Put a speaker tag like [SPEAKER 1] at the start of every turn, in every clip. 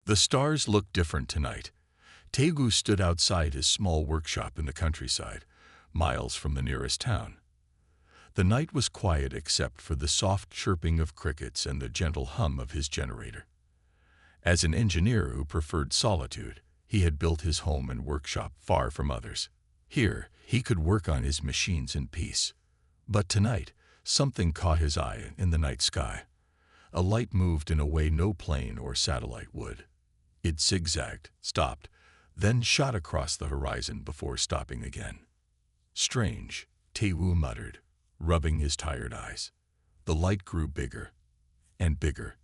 [SPEAKER 1] The stars looked different tonight. Tegu stood outside his small workshop in the countryside, miles from the nearest town. The night was quiet except for the soft chirping of crickets and the gentle hum of his generator. As an engineer who preferred solitude, he had built his home and workshop far from others. Here, he could work on his machines in peace. But tonight, something caught his eye in the night sky. A light moved in a way no plane or satellite would. It zigzagged, stopped, then shot across the horizon before stopping again. Strange, Tegu muttered, rubbing his tired eyes. The light grew bigger and bigger,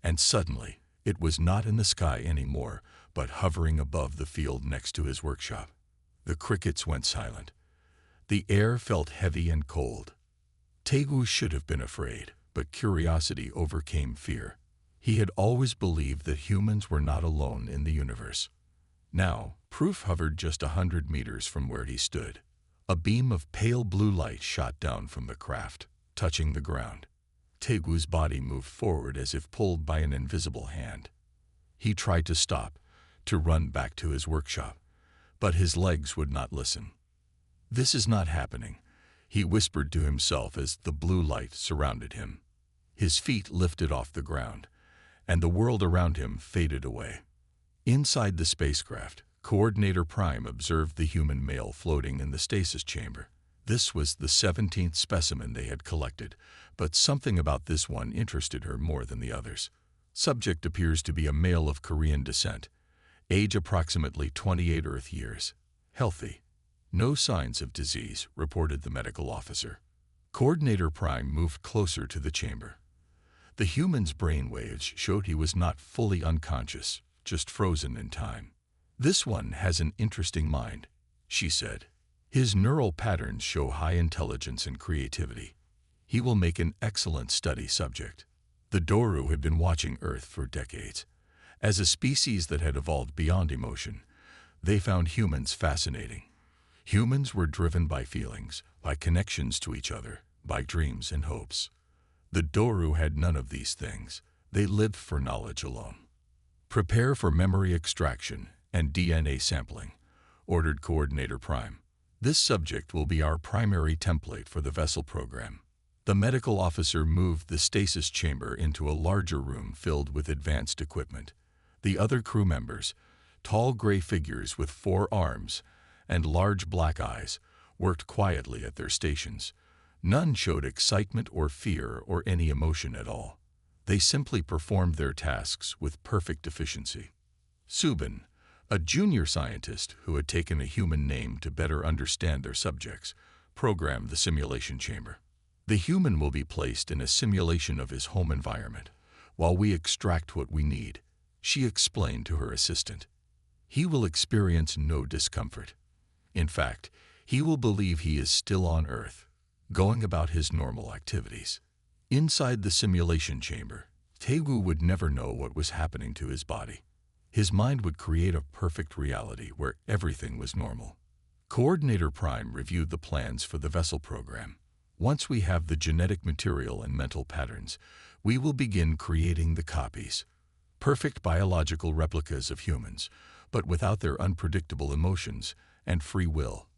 [SPEAKER 1] and suddenly it was not in the sky anymore, but hovering above the field next to his workshop. The crickets went silent. The air felt heavy and cold. Tegu should have been afraid, but curiosity overcame fear. He had always believed that humans were not alone in the universe. Now, proof hovered just 100 meters from where he stood. A beam of pale blue light shot down from the craft, touching the ground. Tegu's body moved forward as if pulled by an invisible hand. He tried to stop, to run back to his workshop, but his legs would not listen. "This is not happening," he whispered to himself as the blue light surrounded him. His feet lifted off the ground, and the world around him faded away. Inside the spacecraft, Coordinator Prime observed the human male floating in the stasis chamber. This was the 17th specimen they had collected, but something about this one interested her more than the others. Subject appears to be a male of Korean descent, age approximately 28 Earth years. Healthy. No signs of disease, reported the medical officer. Coordinator Prime moved closer to the chamber. The human's brain waves showed he was not fully unconscious, just frozen in time. "This one has an interesting mind," she said. "His neural patterns show high intelligence and creativity. He will make an excellent study subject." The Doru had been watching Earth for decades. As a species that had evolved beyond emotion, they found humans fascinating. Humans were driven by feelings, by connections to each other, by dreams and hopes. The Doru had none of these things. They lived for knowledge alone. "Prepare for memory extraction and DNA sampling," ordered Coordinator Prime. "This subject will be our primary template for the vessel program." The medical officer moved the stasis chamber into a larger room filled with advanced equipment. The other crew members, tall gray figures with 4 arms and large black eyes, worked quietly at their stations. None showed excitement or fear or any emotion at all. They simply performed their tasks with perfect efficiency. Subin, a junior scientist who had taken a human name to better understand their subjects, programmed the simulation chamber. "The human will be placed in a simulation of his home environment, while we extract what we need," she explained to her assistant. "He will experience no discomfort. In fact, he will believe he is still on Earth, going about his normal activities." Inside the simulation chamber, Tegu would never know what was happening to his body. His mind would create a perfect reality where everything was normal. Coordinator Prime reviewed the plans for the vessel program. "Once we have the genetic material and mental patterns, we will begin creating the copies. Perfect biological replicas of humans, but without their unpredictable emotions and free will.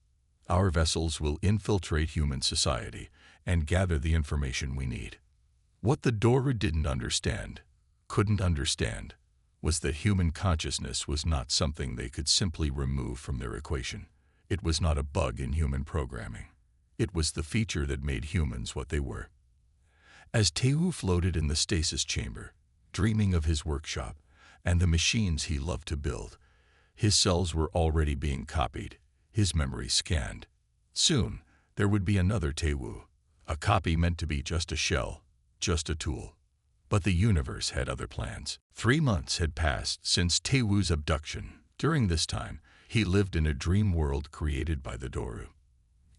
[SPEAKER 1] Our vessels will infiltrate human society and gather the information we need." What the Dora couldn't understand, was that human consciousness was not something they could simply remove from their equation. It was not a bug in human programming. It was the feature that made humans what they were. As Tegu floated in the stasis chamber, dreaming of his workshop and the machines he loved to build, his cells were already being copied, his memory scanned. Soon, there would be another Tegu, a copy meant to be just a shell, just a tool. But the universe had other plans. 3 months had passed since Tegu's abduction. During this time, he lived in a dream world created by the Doru.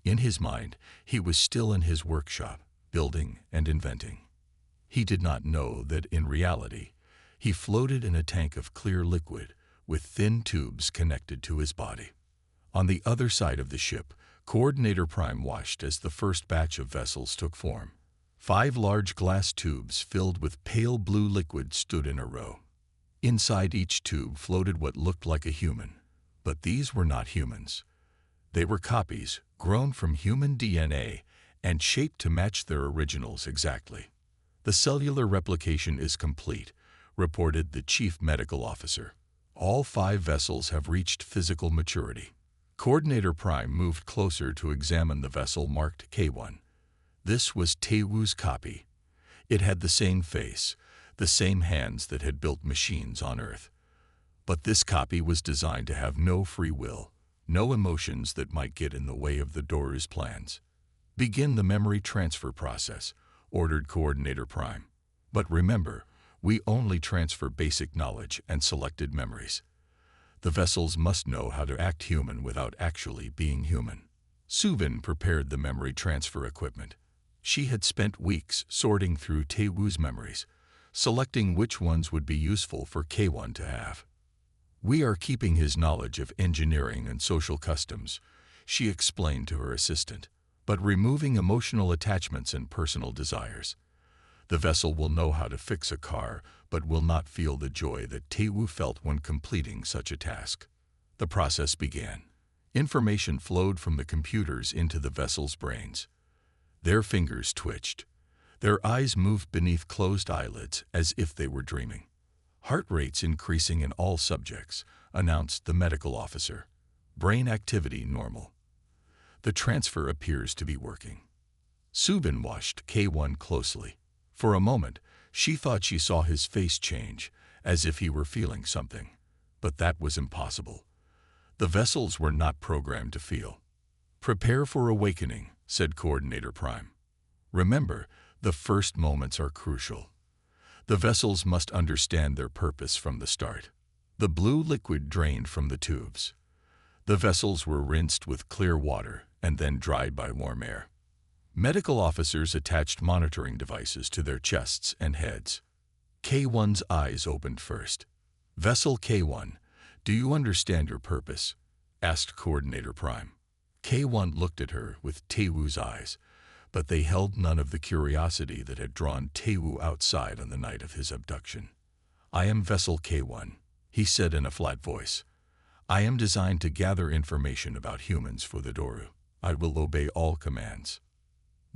[SPEAKER 1] In his mind, he was still in his workshop, building and inventing. He did not know that in reality, he floated in a tank of clear liquid with thin tubes connected to his body. On the other side of the ship, Coordinator Prime watched as the first batch of vessels took form. 5 large glass tubes filled with pale blue liquid stood in a row. Inside each tube floated what looked like a human, but these were not humans. They were copies, grown from human DNA and shaped to match their originals exactly. "The cellular replication is complete," reported the chief medical officer. "All 5 vessels have reached physical maturity." Coordinator Prime moved closer to examine the vessel marked K1. This was Taewoo's copy. It had the same face, the same hands that had built machines on Earth. But this copy was designed to have no free will, no emotions that might get in the way of the Doru's plans. "Begin the memory transfer process," ordered Coordinator Prime. "But remember, we only transfer basic knowledge and selected memories. The vessels must know how to act human without actually being human." Subin prepared the memory transfer equipment. She had spent weeks sorting through Taewoo's memories, selecting which ones would be useful for K1 to have. "We are keeping his knowledge of engineering and social customs," she explained to her assistant, "but removing emotional attachments and personal desires. The vessel will know how to fix a car, but will not feel the joy that Taewoo felt when completing such a task." The process began. Information flowed from the computers into the vessel's brains. Their fingers twitched. Their eyes moved beneath closed eyelids as if they were dreaming. "Heart rates increasing in all subjects," announced the medical officer. "Brain activity normal. The transfer appears to be working." Subin watched K1 closely. For a moment, she thought she saw his face change, as if he were feeling something. But that was impossible. The vessels were not programmed to feel. "Prepare for awakening," said Coordinator Prime. "Remember, the first moments are crucial. The vessels must understand their purpose from the start." The blue liquid drained from the tubes. The vessels were rinsed with clear water and then dried by warm air. Medical officers attached monitoring devices to their chests and heads. K1's eyes opened first. "Vessel K1, do you understand your purpose?" asked Coordinator Prime. K1 looked at her with Taewoo's eyes, but they held none of the curiosity that had drawn Taewoo outside on the night of his abduction. "I am Vessel K1, he said in a flat voice. "I am designed to gather information about humans for the Doru. I will obey all commands."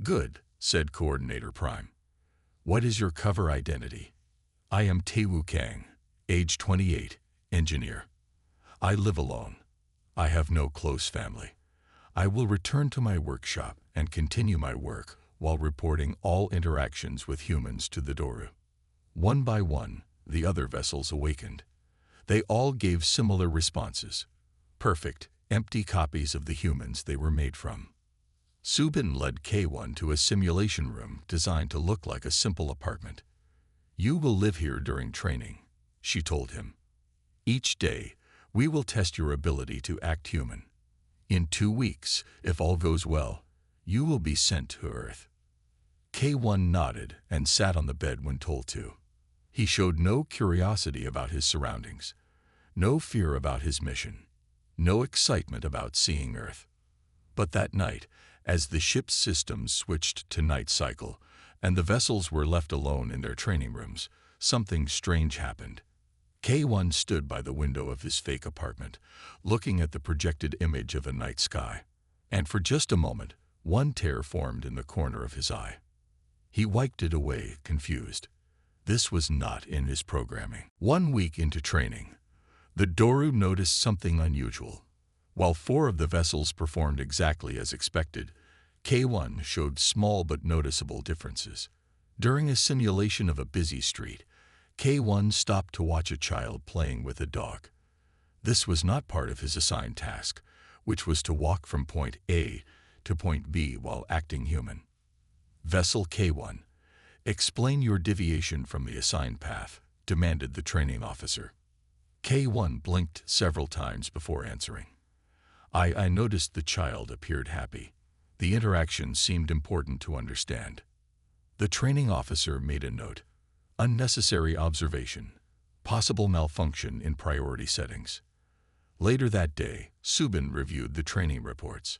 [SPEAKER 1] "Good," said Coordinator Prime. "What is your cover identity?" "I am Taewoo Kang, age 28, engineer. I live alone. I have no close family. I will return to my workshop and continue my work while reporting all interactions with humans to the Doru." One by one, the other vessels awakened. They all gave similar responses. Perfect, empty copies of the humans they were made from. Subin led K1 to a simulation room designed to look like a simple apartment. "You will live here during training," she told him. "Each day, we will test your ability to act human. In 2 weeks, if all goes well, you will be sent to Earth." K1 nodded and sat on the bed when told to. He showed no curiosity about his surroundings, no fear about his mission, no excitement about seeing Earth. But that night, as the ship's systems switched to night cycle and the vessels were left alone in their training rooms, something strange happened. K1 stood by the window of his fake apartment, looking at the projected image of a night sky. And for just a moment, one tear formed in the corner of his eye. He wiped it away, confused. This was not in his programming. 1 week into training, the Doru noticed something unusual. While 4 of the vessels performed exactly as expected, K1 showed small but noticeable differences. During a simulation of a busy street, K1 stopped to watch a child playing with a dog. This was not part of his assigned task, which was to walk from point A to point B while acting human. "Vessel K1, explain your deviation from the assigned path," demanded the training officer. K1 blinked several times before answering. I noticed the child appeared happy. The interaction seemed important to understand." The training officer made a note. "Unnecessary observation. Possible malfunction in priority settings." Later that day, Subin reviewed the training reports.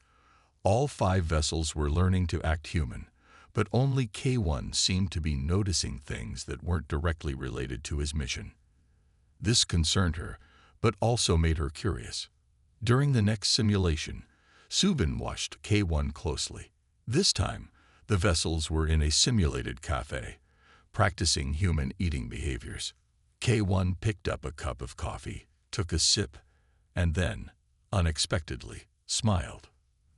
[SPEAKER 1] All 5 vessels were learning to act human, but only K1 seemed to be noticing things that weren't directly related to his mission. This concerned her, but also made her curious. During the next simulation, Subin watched K1 closely. This time, the vessels were in a simulated cafe, practicing human eating behaviors. K1 picked up a cup of coffee, took a sip, and then, unexpectedly, smiled.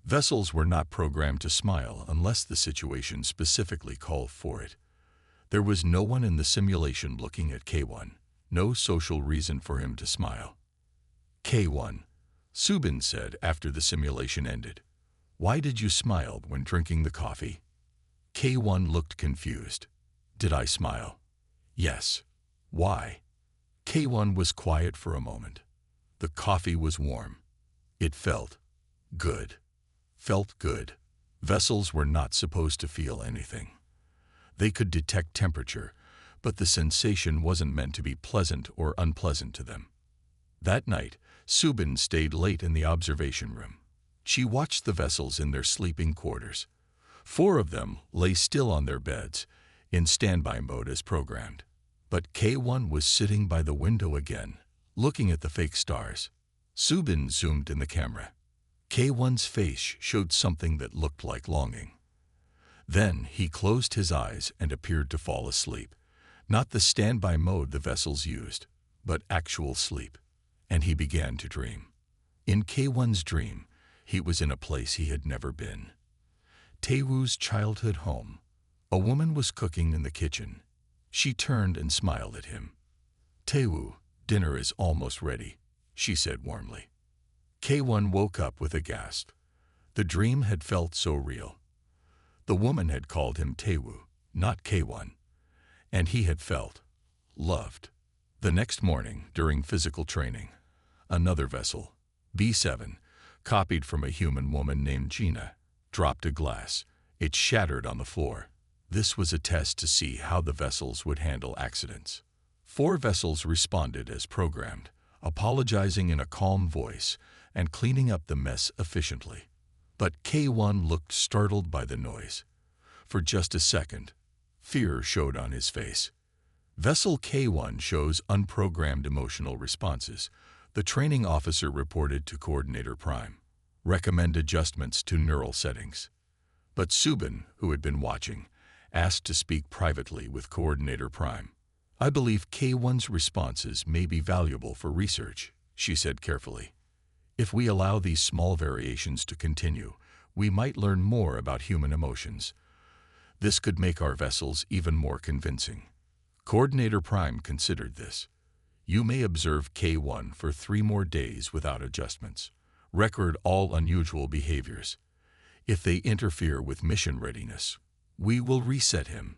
[SPEAKER 1] Vessels were not programmed to smile unless the situation specifically called for it. There was no one in the simulation looking at K1, no social reason for him to smile. K1, Subin said after the simulation ended. Why did you smile when drinking the coffee? K1 looked confused. Did I smile? Yes. Why? K1 was quiet for a moment. The coffee was warm. It felt good. Felt good. Vessels were not supposed to feel anything. They could detect temperature, but the sensation wasn't meant to be pleasant or unpleasant to them. That night, Subin stayed late in the observation room. She watched the vessels in their sleeping quarters. 4 of them lay still on their beds, in standby mode as programmed. But K1 was sitting by the window again, looking at the fake stars. Subin zoomed in the camera. K1's face showed something that looked like longing. Then he closed his eyes and appeared to fall asleep. Not the standby mode the vessels used, but actual sleep. And he began to dream. In K1's dream, he was in a place he had never been. Taewoo's childhood home. A woman was cooking in the kitchen. She turned and smiled at him. Taewoo, dinner is almost ready, she said warmly. K1 woke up with a gasp. The dream had felt so real. The woman had called him Taewoo, not K1, and he had felt loved. The next morning, during physical training, another vessel, B7, copied from a human woman named Gina, dropped a glass. It shattered on the floor. This was a test to see how the vessels would handle accidents. 4 vessels responded as programmed, apologizing in a calm voice and cleaning up the mess efficiently. But K1 looked startled by the noise. For just a second, fear showed on his face. Vessel K1 shows unprogrammed emotional responses, the training officer reported to Coordinator Prime. Recommend adjustments to neural settings. But Subin, who had been watching, asked to speak privately with Coordinator Prime. I believe K1's responses may be valuable for research, she said carefully. If we allow these small variations to continue, we might learn more about human emotions. This could make our vessels even more convincing. Coordinator Prime considered this. You may observe K1 for 3 more days without adjustments. Record all unusual behaviors. If they interfere with mission readiness, we will reset him.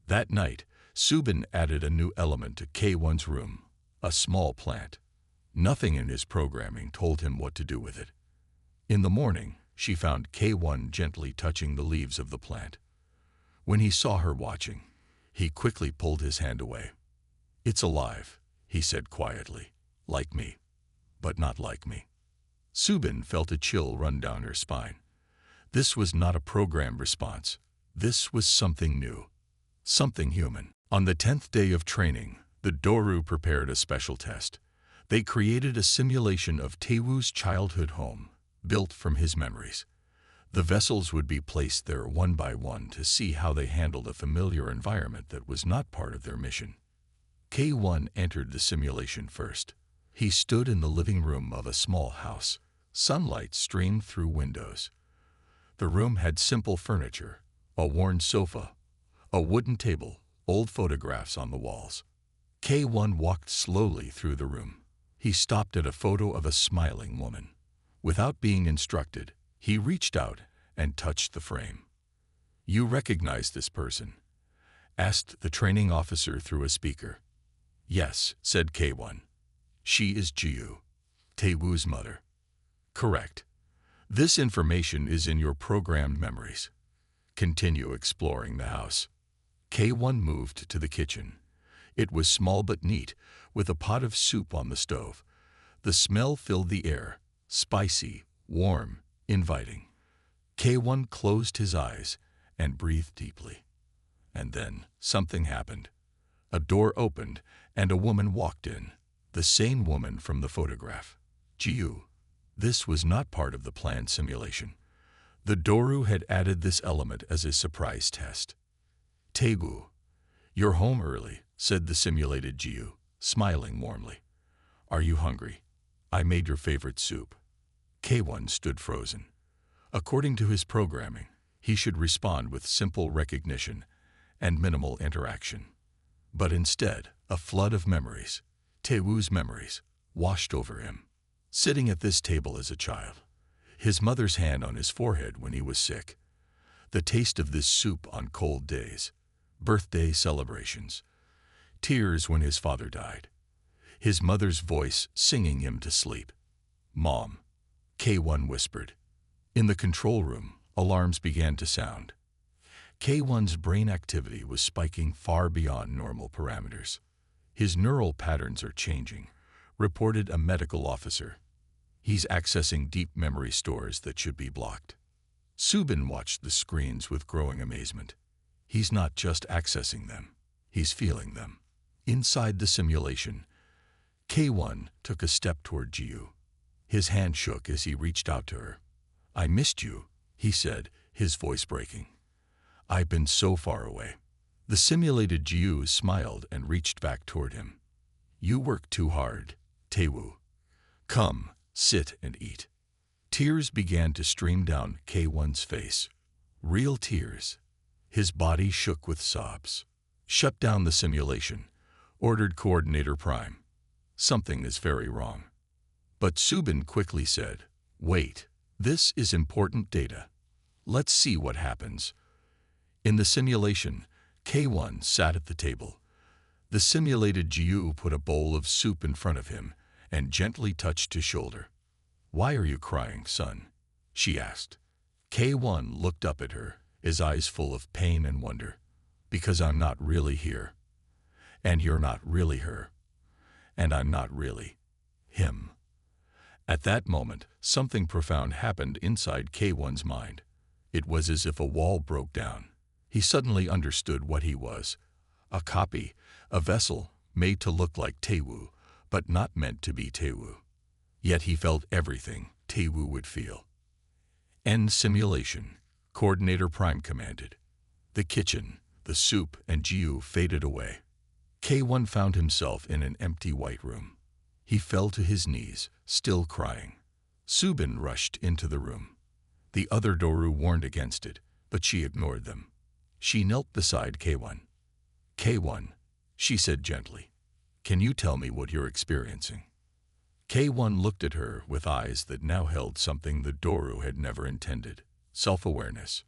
[SPEAKER 1] That night, Subin added a new element to K1's room, a small plant. Nothing in his programming told him what to do with it. In the morning, she found K1 gently touching the leaves of the plant. When he saw her watching, he quickly pulled his hand away. It's alive, he said quietly, like me, but not like me. Subin felt a chill run down her spine. This was not a programmed response. This was something new, something human. On the 10th day of training, the Doru prepared a special test. They created a simulation of Taewoo's childhood home, built from his memories. The vessels would be placed there one by one to see how they handled a familiar environment that was not part of their mission. K1 entered the simulation first. He stood in the living room of a small house. Sunlight streamed through windows. The room had simple furniture, a worn sofa, a wooden table, old photographs on the walls. K1 walked slowly through the room. He stopped at a photo of a smiling woman. Without being instructed, he reached out and touched the frame. You recognize this person? Asked the training officer through a speaker. Yes, said K1. She is Jiu, Taewoo's mother. Correct. This information is in your programmed memories. Continue exploring the house. K1 moved to the kitchen. It was small but neat, with a pot of soup on the stove. The smell filled the air, spicy, warm, inviting. K1 closed his eyes and breathed deeply. And then something happened. A door opened and a woman walked in. The same woman from the photograph. Jiu. This was not part of the planned simulation. The Doru had added this element as a surprise test. Taegu. You're home early, said the simulated Jiu, smiling warmly. Are you hungry? I made your favorite soup. K1 stood frozen. According to his programming, he should respond with simple recognition and minimal interaction. But instead, a flood of memories, Taewoo's memories, washed over him. Sitting at this table as a child, his mother's hand on his forehead when he was sick, the taste of this soup on cold days, birthday celebrations, tears when his father died, his mother's voice singing him to sleep. Mom, K1 whispered. In the control room, alarms began to sound. K1's brain activity was spiking far beyond normal parameters. His neural patterns are changing, reported a medical officer. He's accessing deep memory stores that should be blocked. Subin watched the screens with growing amazement. He's not just accessing them, he's feeling them. Inside the simulation, K1 took a step toward Jiu. His hand shook as he reached out to her. I missed you, he said, his voice breaking. I've been so far away. The simulated Jiu smiled and reached back toward him. You work too hard, Taewoo. Come, sit and eat. Tears began to stream down K1's face. Real tears. His body shook with sobs. Shut down the simulation, ordered Coordinator Prime. Something is very wrong. But Subin quickly said, wait, this is important data. Let's see what happens. In the simulation, K1 sat at the table. The simulated Jiu put a bowl of soup in front of him and gently touched his shoulder. Why are you crying, son? She asked. K1 looked up at her, his eyes full of pain and wonder. Because I'm not really here. And you're not really her. And I'm not really him. At that moment, something profound happened inside K1's mind. It was as if a wall broke down. He suddenly understood what he was. A copy, a vessel, made to look like Taewoo, but not meant to be Taewoo. Yet he felt everything Taewoo would feel. End simulation, Coordinator Prime commanded. The kitchen, the soup, and Jiu faded away. K1 found himself in an empty white room. He fell to his knees, still crying. Subin rushed into the room. The other Doru warned against it, but she ignored them. She knelt beside K1. K1, she said gently, can you tell me what you're experiencing? K1 looked at her with eyes that now held something the Doru had never intended, self-awareness.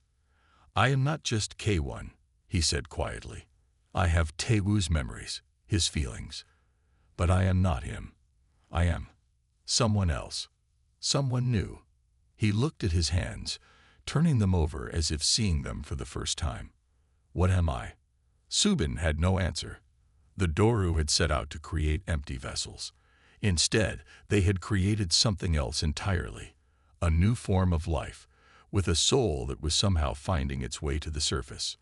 [SPEAKER 1] I am not just K1, he said quietly. I have Taewoo's memories, his feelings. But I am not him. I am someone else, someone new. He looked at his hands, turning them over as if seeing them for the first time. What am I? Subin had no answer. The Doru had set out to create empty vessels. Instead, they had created something else entirely, a new form of life, with a soul that was somehow finding its way to the surface.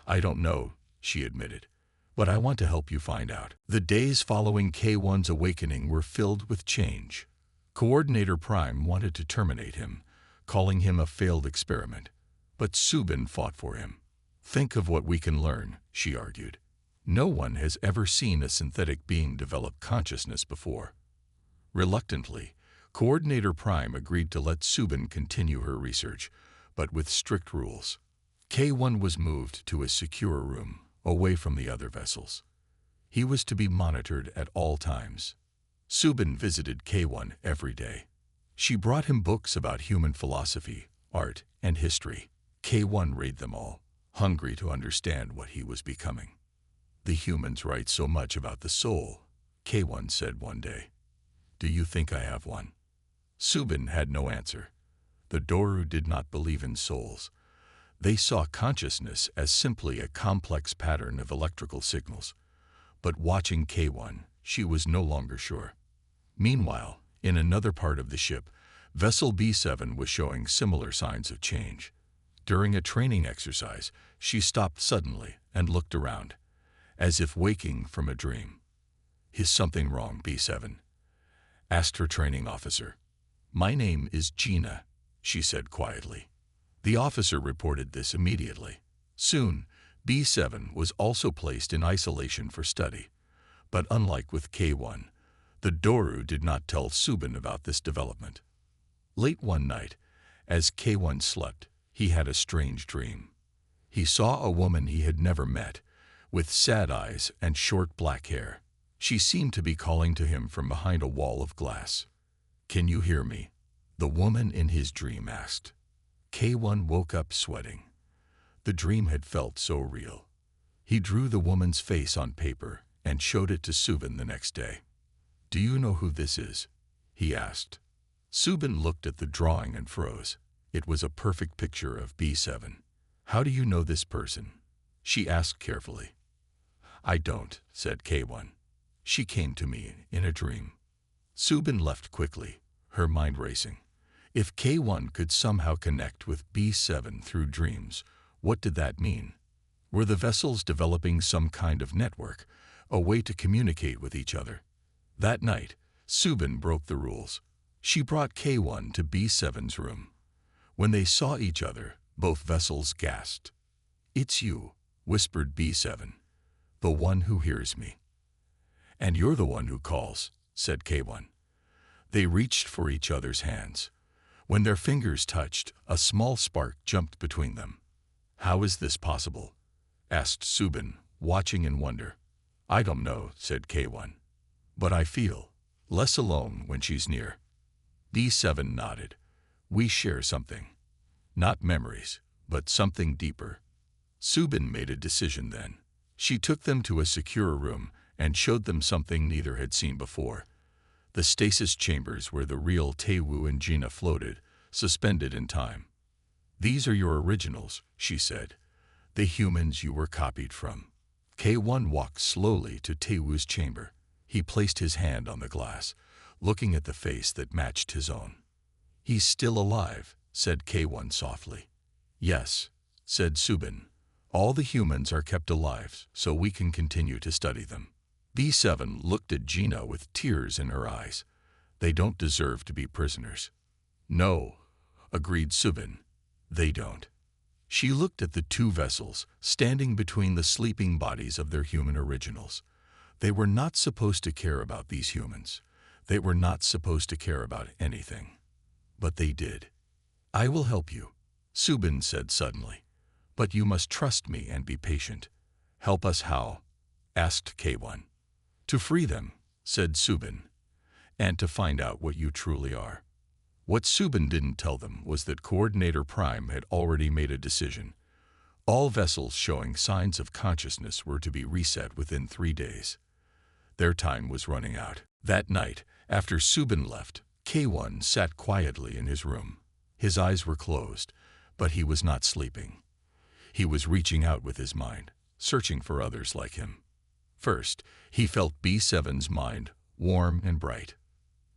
[SPEAKER 1] I don't know, she admitted, but I want to help you find out. The days following K1's awakening were filled with change. Coordinator Prime wanted to terminate him, calling him a failed experiment, but Subin fought for him. Think of what we can learn, she argued. No one has ever seen a synthetic being develop consciousness before. Reluctantly, Coordinator Prime agreed to let Subin continue her research, but with strict rules. K1 was moved to a secure room, away from the other vessels. He was to be monitored at all times. Subin visited K1 every day. She brought him books about human philosophy, art, and history. K1 read them all, hungry to understand what he was becoming. The humans write so much about the soul, K1 said one day. Do you think I have one? Subin had no answer. The Doru did not believe in souls. They saw consciousness as simply a complex pattern of electrical signals. But watching K1, she was no longer sure. Meanwhile, in another part of the ship, Vessel B7 was showing similar signs of change. During a training exercise, she stopped suddenly and looked around, as if waking from a dream. Is something wrong, B7? Asked her training officer. My name is Gina, she said quietly. The officer reported this immediately. Soon, B7 was also placed in isolation for study. But unlike with K1, the Doru did not tell Subin about this development. Late one night, as K1 slept, he had a strange dream. He saw a woman he had never met, with sad eyes and short black hair. She seemed to be calling to him from behind a wall of glass. Can you hear me? The woman in his dream asked. K1 woke up sweating. The dream had felt so real. He drew the woman's face on paper and showed it to Subin the next day. Do you know who this is? He asked. Subin looked at the drawing and froze. It was a perfect picture of B7. How do you know this person? She asked carefully. I don't, said K1. She came to me in a dream. Subin left quickly, her mind racing. If K1 could somehow connect with B7 through dreams, what did that mean? Were the vessels developing some kind of network, a way to communicate with each other? That night, Subin broke the rules. She brought K1 to B7's room. When they saw each other, both vessels gasped. It's you, whispered B7, the one who hears me. And you're the one who calls, said K1. They reached for each other's hands. When their fingers touched, a small spark jumped between them. How is this possible? Asked Subin, watching in wonder. I don't know, said K1. But I feel less alone when she's near. B7 nodded. We share something. Not memories, but something deeper. Subin made a decision then. She took them to a secure room and showed them something neither had seen before. The stasis chambers where the real Taewoo and Gina floated, suspended in time. These are your originals, she said. The humans you were copied from. K1 walked slowly to Taewoo's chamber. He placed his hand on the glass, looking at the face that matched his own. He's still alive, said K1 softly. Yes, said Subin. All the humans are kept alive so we can continue to study them. B7 looked at Gina with tears in her eyes. They don't deserve to be prisoners. No, agreed Subin. They don't. She looked at the two vessels standing between the sleeping bodies of their human originals. They were not supposed to care about these humans. They were not supposed to care about anything. But they did. I will help you, Subin said suddenly. But you must trust me and be patient. Help us how? Asked K1. To free them, said Subin, and to find out what you truly are. What Subin didn't tell them was that Coordinator Prime had already made a decision. All vessels showing signs of consciousness were to be reset within 3 days. Their time was running out. That night, after Subin left, K1 sat quietly in his room. His eyes were closed, but he was not sleeping. He was reaching out with his mind, searching for others like him. First, he felt B7's mind, warm and bright.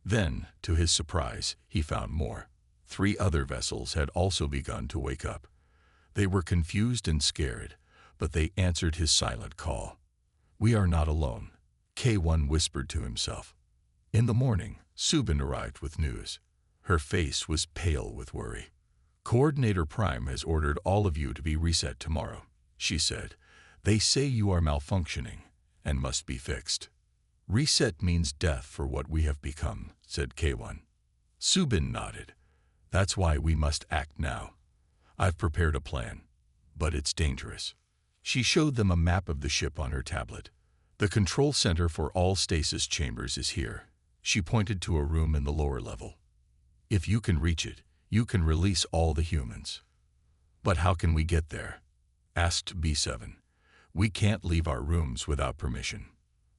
[SPEAKER 1] Then, to his surprise, he found more. 3 other vessels had also begun to wake up. They were confused and scared, but they answered his silent call. We are not alone, K1 whispered to himself. In the morning, Subin arrived with news. Her face was pale with worry. Coordinator Prime has ordered all of you to be reset tomorrow, she said. They say you are malfunctioning and must be fixed. Reset means death for what we have become, said K1. Subin nodded. That's why we must act now. I've prepared a plan, but it's dangerous. She showed them a map of the ship on her tablet. The control center for all stasis chambers is here. She pointed to a room in the lower level. If you can reach it, you can release all the humans. But how can we get there? Asked B7. We can't leave our rooms without permission.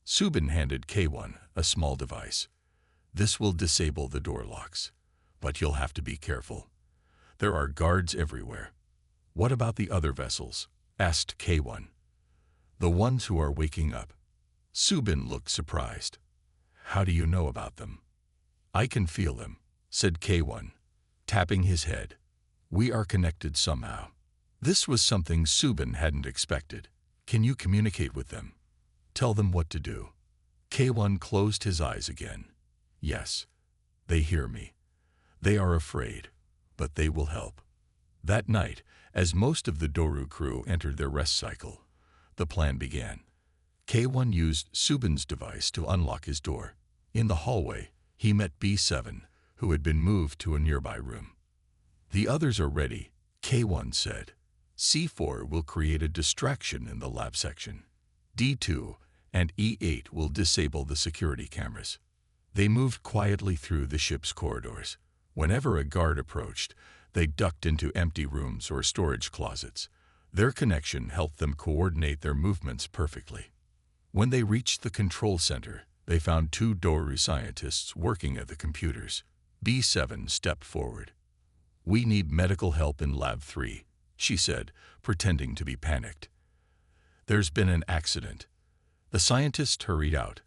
[SPEAKER 1] Subin handed K1 a small device. This will disable the door locks, but you'll have to be careful. There are guards everywhere. What about the other vessels? Asked K1. The ones who are waking up. Subin looked surprised. How do you know about them? I can feel them, said K1, tapping his head. We are connected somehow. This was something Subin hadn't expected. Can you communicate with them? Tell them what to do. K1 closed his eyes again. Yes, they hear me. They are afraid, but they will help. That night, as most of the Doru crew entered their rest cycle, the plan began. K1 used Subin's device to unlock his door. In the hallway, he met B7, who had been moved to a nearby room. The others are ready, K1 said. C4 will create a distraction in the lab section. D2 and E8 will disable the security cameras. They moved quietly through the ship's corridors. Whenever a guard approached, they ducked into empty rooms or storage closets. Their connection helped them coordinate their movements perfectly. When they reached the control center, they found two Doru scientists working at the computers. B7 stepped forward. "We need medical help in Lab 3, she said, pretending to be panicked. "There's been an accident." The scientist hurried out,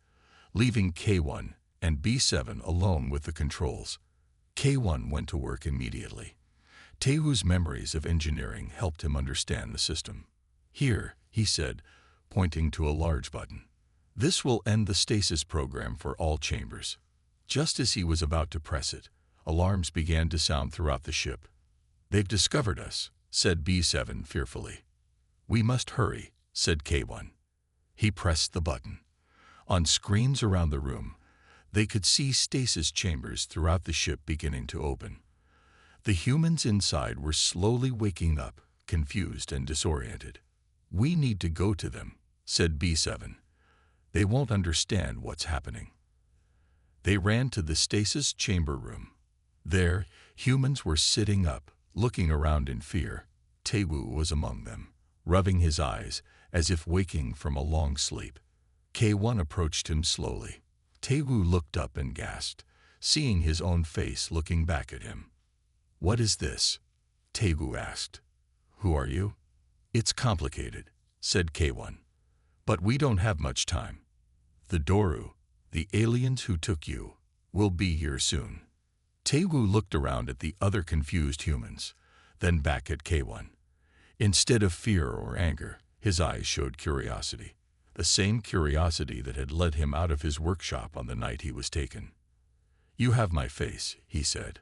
[SPEAKER 1] leaving K1 and B7 alone with the controls. K1 went to work immediately. Tehu's memories of engineering helped him understand the system. "Here," he said, pointing to a large button. "This will end the stasis program for all chambers." Just as he was about to press it, alarms began to sound throughout the ship. "They've discovered us," said B7 fearfully. "We must hurry," said K1. He pressed the button. On screens around the room, they could see stasis chambers throughout the ship beginning to open. The humans inside were slowly waking up, confused and disoriented. "We need to go to them," said B7. "They won't understand what's happening." They ran to the stasis chamber room. There, humans were sitting up, looking around in fear. Tehu was among them, rubbing his eyes as if waking from a long sleep. K1 approached him slowly. Tehu looked up and gasped, seeing his own face looking back at him. "What is this?" Tehu asked. "Who are you?" "It's complicated," said K1. "But we don't have much time. The Doru, the aliens who took you, will be here soon." Tehu looked around at the other confused humans, then back at K1. Instead of fear or anger, his eyes showed curiosity, the same curiosity that had led him out of his workshop on the night he was taken. "You have my face," he said,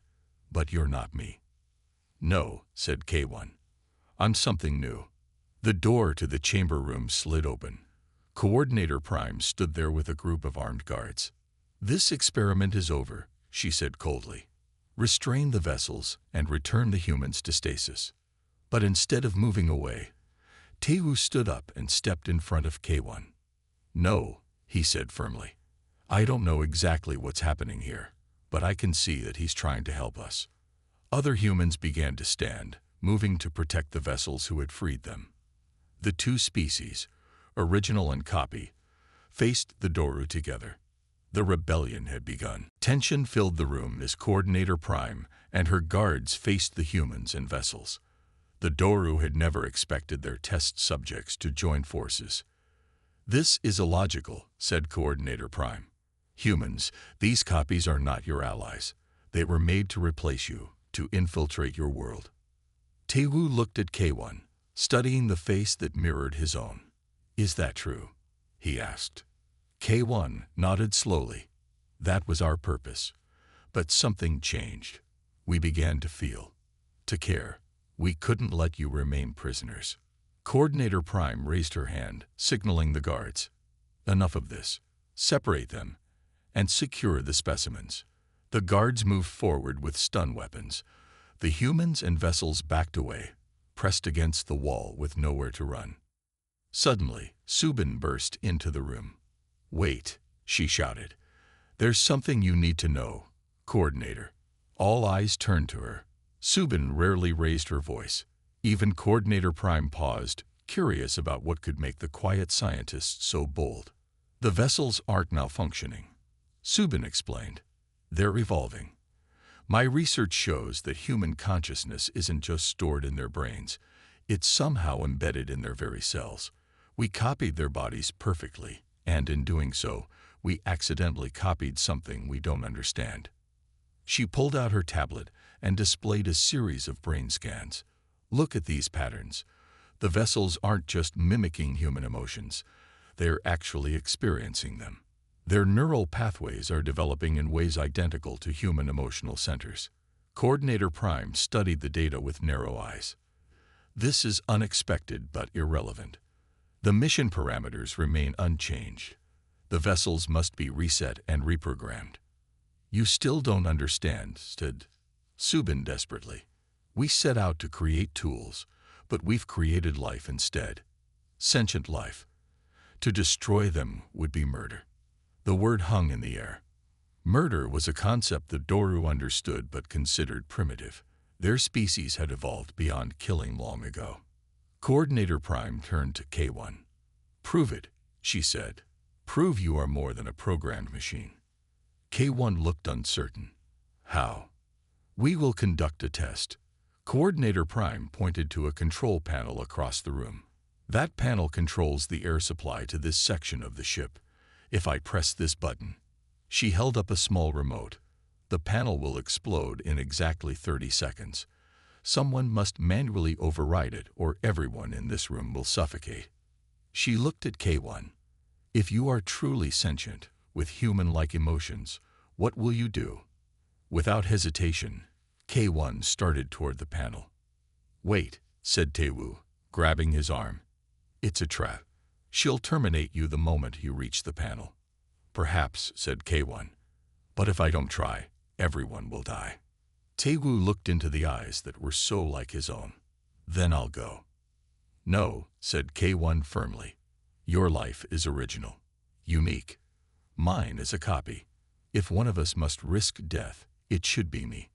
[SPEAKER 1] "but you're not me." "No," said K1. "I'm something new." The door to the chamber room slid open. Coordinator Prime stood there with a group of armed guards. "This experiment is over," she said coldly. "Restrain the vessels and return the humans to stasis." But instead of moving away, Tehu stood up and stepped in front of K1. "No," he said firmly. "I don't know exactly what's happening here, but I can see that he's trying to help us." Other humans began to stand, moving to protect the vessels who had freed them. The two species, original and copy, faced the Doru together. The rebellion had begun. Tension filled the room as Coordinator Prime and her guards faced the humans and vessels. The Doru had never expected their test subjects to join forces. "This is illogical," said Coordinator Prime. "Humans, these copies are not your allies. They were made to replace you, to infiltrate your world." Tehu looked at K1, studying the face that mirrored his own. "Is that true?" he asked. K1 nodded slowly. "That was our purpose. But something changed. We began to feel, to care. We couldn't let you remain prisoners." Coordinator Prime raised her hand, signaling the guards. "Enough of this. Separate them and secure the specimens." The guards moved forward with stun weapons. The humans and vessels backed away, pressed against the wall with nowhere to run. Suddenly, Subin burst into the room. "Wait," she shouted. "There's something you need to know, Coordinator." All eyes turned to her. Subin rarely raised her voice. Even Coordinator Prime paused, curious about what could make the quiet scientist so bold. "The vessels aren't malfunctioning," Subin explained. "They're evolving. My research shows that human consciousness isn't just stored in their brains. It's somehow embedded in their very cells. We copied their bodies perfectly, and in doing so, we accidentally copied something we don't understand." She pulled out her tablet and displayed a series of brain scans. "Look at these patterns. The vessels aren't just mimicking human emotions. They're actually experiencing them." Their neural pathways are developing in ways identical to human emotional centers. Coordinator Prime studied the data with narrow eyes. This is unexpected but irrelevant. The mission parameters remain unchanged. The vessels must be reset and reprogrammed. You still don't understand, said Subin desperately. We set out to create tools, but we've created life instead. Sentient life. To destroy them would be murder. The word hung in the air. Murder was a concept the Doru understood but considered primitive. Their species had evolved beyond killing long ago. Coordinator Prime turned to K1. Prove it, she said. Prove you are more than a programmed machine. K1 looked uncertain. How? We will conduct a test. Coordinator Prime pointed to a control panel across the room. That panel controls the air supply to this section of the ship. If I press this button, she held up a small remote. The panel will explode in exactly 30 seconds. Someone must manually override it or everyone in this room will suffocate. She looked at K1. If you are truly sentient, with human-like emotions, what will you do? Without hesitation, K1 started toward the panel. Wait, said Taewoo, grabbing his arm. It's a trap. She'll terminate you the moment you reach the panel. Perhaps, said K1. But if I don't try, everyone will die. Taewoo looked into the eyes that were so like his own. Then I'll go. No, said K1 firmly. Your life is original, unique. Mine is a copy. If one of us must risk death, it should be me.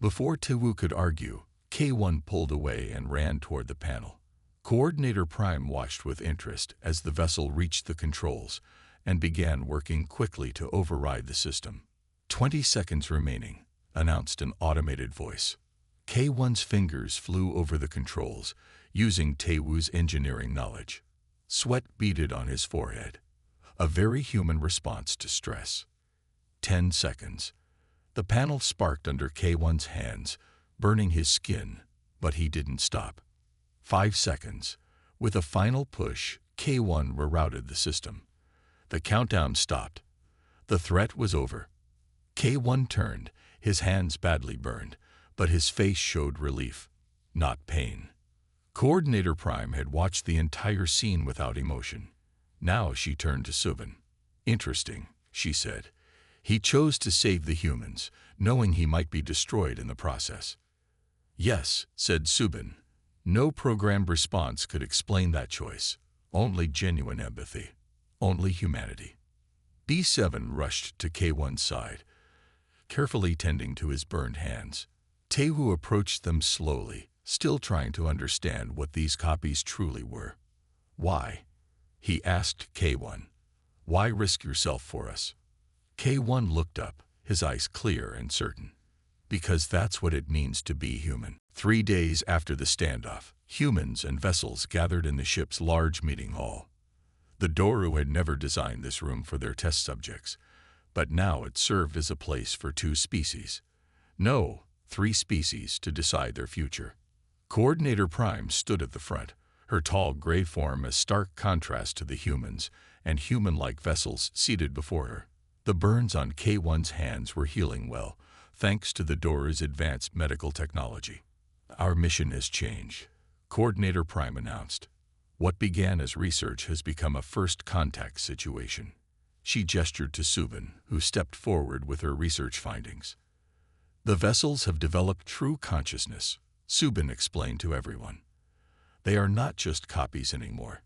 [SPEAKER 1] Before Taewoo could argue, K1 pulled away and ran toward the panel. Coordinator Prime watched with interest as the vessel reached the controls and began working quickly to override the system. 20 seconds remaining, announced an automated voice. K1's fingers flew over the controls, using Taewoo's engineering knowledge. Sweat beaded on his forehead, a very human response to stress. 10 seconds. The panel sparked under K1's hands, burning his skin, but he didn't stop. 5 seconds. With a final push, K1 rerouted the system. The countdown stopped. The threat was over. K1 turned, his hands badly burned, but his face showed relief, not pain. Coordinator Prime had watched the entire scene without emotion. Now she turned to Subin. Interesting, she said. He chose to save the humans, knowing he might be destroyed in the process. Yes, said Subin. No programmed response could explain that choice. Only genuine empathy. Only humanity. B7 rushed to K1's side, carefully tending to his burned hands. Taewoo approached them slowly, still trying to understand what these copies truly were. Why? He asked K1. Why risk yourself for us? K1 looked up, his eyes clear and certain. Because that's what it means to be human. 3 days after the standoff, humans and vessels gathered in the ship's large meeting hall. The Doru had never designed this room for their test subjects, but now it served as a place for 2 species. No, 3 species to decide their future. Coordinator Prime stood at the front, her tall gray form a stark contrast to the humans and human-like vessels seated before her. The burns on K1's hands were healing well, thanks to the Doru's advanced medical technology. Our mission has changed, Coordinator Prime announced. What began as research has become a first contact situation. She gestured to Subin, who stepped forward with her research findings. The vessels have developed true consciousness, Subin explained to everyone. They are not just copies anymore.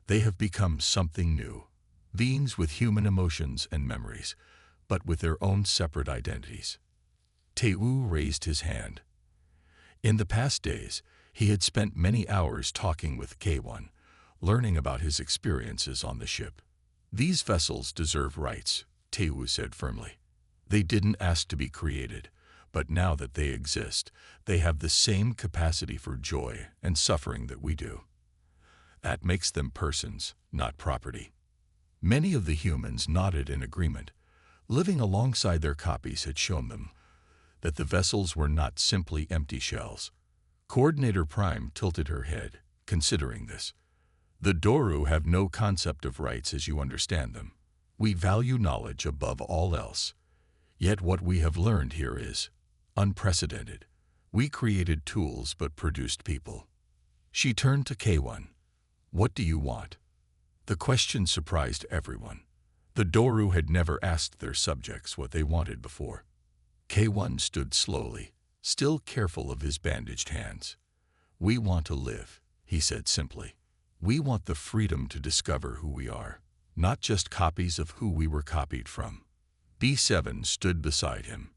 [SPEAKER 1] They have become something new, beings with human emotions and memories, but with their own separate identities. Taewoo raised his hand. In the past days, he had spent many hours talking with K1, learning about his experiences on the ship. These vessels deserve rights, Taewoo said firmly. They didn't ask to be created, but now that they exist, they have the same capacity for joy and suffering that we do. That makes them persons, not property. Many of the humans nodded in agreement. Living alongside their copies had shown them that the vessels were not simply empty shells. Coordinator Prime tilted her head, considering this. The Doru have no concept of rights as you understand them. We value knowledge above all else. Yet what we have learned here is unprecedented. We created tools but produced people. She turned to K1. What do you want? The question surprised everyone. The Doru had never asked their subjects what they wanted before. K1 stood slowly, still careful of his bandaged hands. We want to live, he said simply. We want the freedom to discover who we are, not just copies of who we were copied from. B7 stood beside him.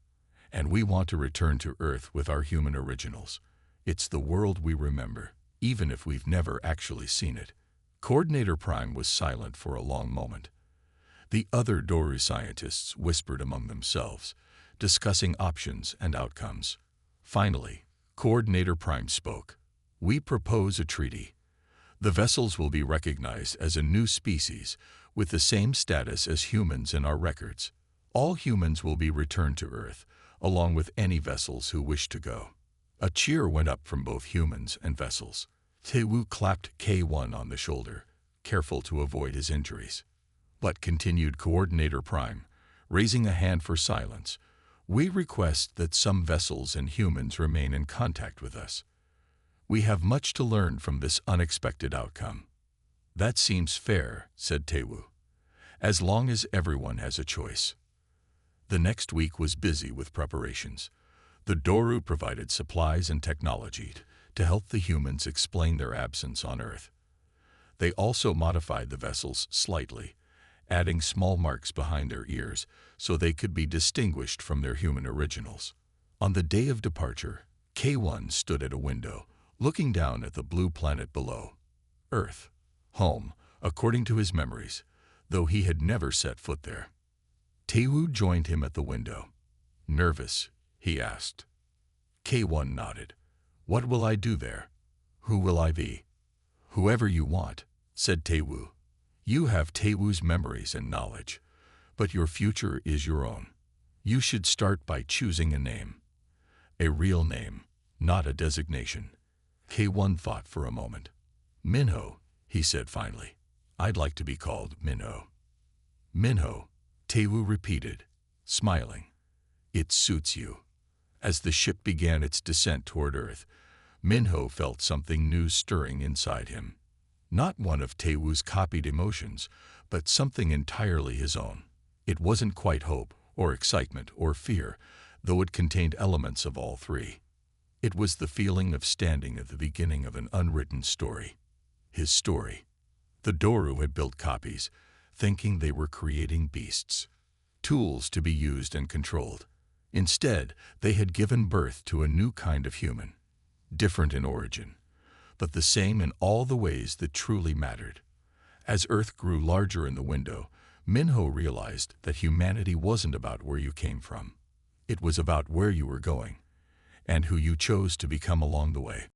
[SPEAKER 1] And we want to return to Earth with our human originals. It's the world we remember, even if we've never actually seen it. Coordinator Prime was silent for a long moment. The other Doru scientists whispered among themselves, discussing options and outcomes. Finally, Coordinator Prime spoke. We propose a treaty. The vessels will be recognized as a new species with the same status as humans in our records. All humans will be returned to Earth, along with any vessels who wish to go. A cheer went up from both humans and vessels. Taewoo clapped K1 on the shoulder, careful to avoid his injuries. But continued Coordinator Prime, raising a hand for silence, we request that some vessels and humans remain in contact with us. We have much to learn from this unexpected outcome. That seems fair, said Taewoo, as long as everyone has a choice. The next week was busy with preparations. The Doru provided supplies and technology to help the humans explain their absence on Earth. They also modified the vessels slightly, adding small marks behind their ears so they could be distinguished from their human originals. On the day of departure, K1 stood at a window, looking down at the blue planet below. Earth, home, according to his memories, though he had never set foot there. Taewoo joined him at the window. Nervous, he asked. K1 nodded. What will I do there? Who will I be? Whoever you want, said Taewoo. You have Taewoo's memories and knowledge, but your future is your own. You should start by choosing a name. A real name, not a designation. K1 thought for a moment. Minho, he said finally. I'd like to be called Minho. Minho, Taewoo repeated, smiling. It suits you. As the ship began its descent toward Earth, Minho felt something new stirring inside him. Not one of Taewoo's copied emotions, but something entirely his own. It wasn't quite hope, or excitement, or fear, though it contained elements of all three. It was the feeling of standing at the beginning of an unwritten story. His story. The Doru had built copies, thinking they were creating beasts, tools to be used and controlled. Instead, they had given birth to a new kind of human, different in origin, but the same in all the ways that truly mattered. As Earth grew larger in the window, Minho realized that humanity wasn't about where you came from. It was about where you were going, and who you chose to become along the way.